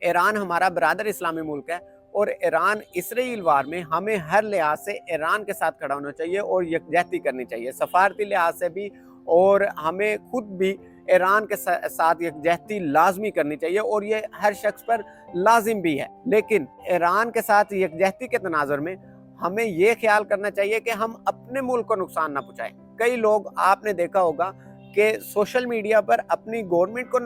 Iran हमारा बरादर इस्लामी मुल्क है और ईरान इसराइल वार में हमें हर लिहाज से ईरान के साथ खड़ा होना चाहिए और यकजहती करनी चाहिए, सफारती लिहाज से भी, और हमें खुद भी ईरान के साथ यकजहती लाजमी करनी चाहिए और ये हर शख्स पर लाजिम भी है। लेकिन ईरान के साथ यकजहती के तनाजुर में हमें ये ख्याल करना चाहिए कि हम अपने मुल्क को नुकसान ना पहुँचाएं। कई लोग, आपने देखा होगा कि सोशल मीडिया पर अपनी गवर्नमेंट को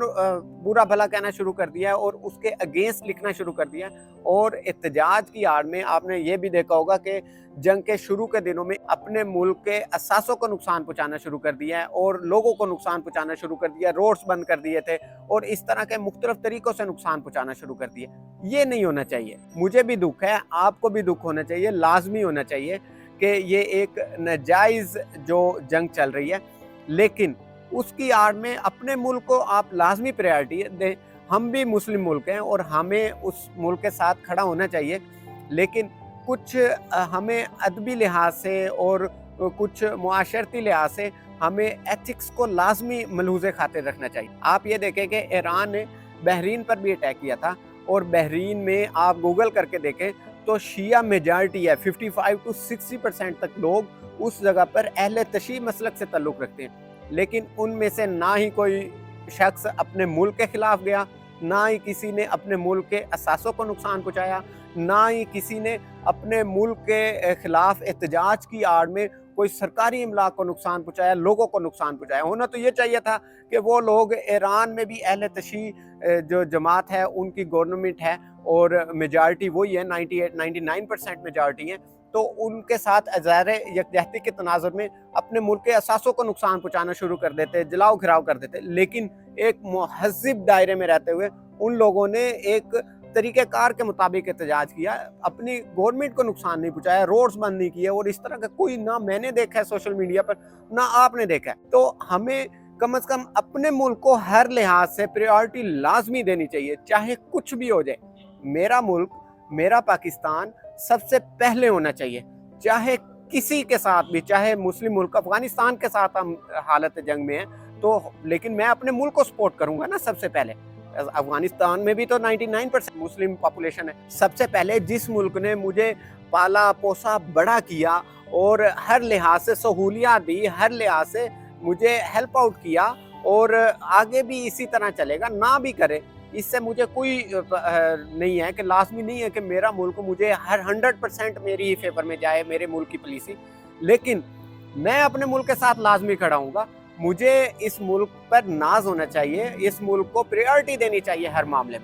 बुरा भला कहना शुरू कर दिया है और उसके अगेंस्ट लिखना शुरू कर दिया है, और एहतजाज की आड़ में आपने ये भी देखा होगा कि जंग के शुरू के दिनों में अपने मुल्क के असासों को नुकसान पहुंचाना शुरू कर दिया है और लोगों को नुकसान पहुंचाना शुरू कर दिया, रोड्स बंद कर दिए थे और इस तरह के मुख्तलिफ तरीकों से नुकसान पहुंचाना शुरू कर दिया। ये नहीं होना चाहिए। मुझे भी दुख है, आपको भी दुख होना चाहिए, लाजमी होना चाहिए कि ये एक नाजायज़ जो जंग चल रही है, लेकिन उसकी आड़ में अपने मुल्क को आप लाजमी प्रायोरिटी दें। हम भी मुस्लिम मुल्क हैं और हमें उस मुल्क के साथ खड़ा होना चाहिए, लेकिन कुछ हमें अदबी लिहाज से और कुछ मुआशरती लिहाज से हमें एथिक्स को लाजमी मलहूज़े खातिर रखना चाहिए। आप ये देखें कि ईरान ने बहरीन पर भी अटैक किया था और बहरीन में आप गूगल करके देखें तो शिया मेजॉरिटी है, 55 to 60% तक लोग उस जगह पर अहले तशी मसलक से ताल्लुक़ रखते हैं, लेकिन उनमें से ना ही कोई शख्स अपने मुल्क के खिलाफ गया, ना ही किसी ने अपने मुल्क के असासों को नुकसान पहुंचाया, ना ही किसी ने अपने मुल्क के खिलाफ एहतजाज की आड़ में कोई सरकारी इमलाक को नुकसान पहुंचाया, लोगों को नुकसान पहुंचाया। होना तो ये चाहिए था कि वो लोग, ईरान में भी अहले तशी जो जमात है उनकी गवर्नमेंट है और मेजॉरिटी वही है, 98-99% मेजॉरिटी है, तो उनके साथ ज़ाहिर यकजहती के तनाजुर में अपने मुल्क के असासों को नुकसान पहुंचाना शुरू कर देते, जलाओ घिराव कर देते। लेकिन एक मुहज़्ज़िब दायरे में रहते हुए उन लोगों ने एक तरीक़ेकार के मुताबिक एहतजाज किया, अपनी गवर्नमेंट को नुकसान नहीं पहुंचाया, रोड्स बंद नहीं किए, और इस तरह का कोई ना मैंने देखा है सोशल मीडिया पर, ना आपने देखा है। तो हमें कम से कम अपने मुल्क को हर लिहाज से प्रायोरिटी लाजमी देनी चाहिए, चाहे कुछ भी हो जाए। मेरा मुल्क, मेरा पाकिस्तान सबसे पहले होना चाहिए, चाहे किसी के साथ भी, चाहे मुस्लिम मुल्क अफगानिस्तान के साथ हम हालत जंग में हैं तो, लेकिन मैं अपने मुल्क को सपोर्ट करूंगा ना सबसे पहले। अफगानिस्तान में भी तो 99% मुस्लिम पॉपुलेशन है। सबसे पहले जिस मुल्क ने मुझे पाला पोसा बड़ा किया और हर लिहाज से सहूलियात दी, हर लिहाज से मुझे हेल्प आउट किया, और आगे भी इसी तरह चलेगा, ना भी करे, इससे मुझे कोई नहीं है कि लाजमी नहीं है कि मेरा मुल्क मुझे हर 100% मेरी ही फेवर में जाए, मेरे मुल्क की पॉलिसी, लेकिन मैं अपने मुल्क के साथ लाजमी खड़ा हूँगा। मुझे इस मुल्क पर नाज होना चाहिए, इस मुल्क को प्रायोरिटी देनी चाहिए हर मामले में।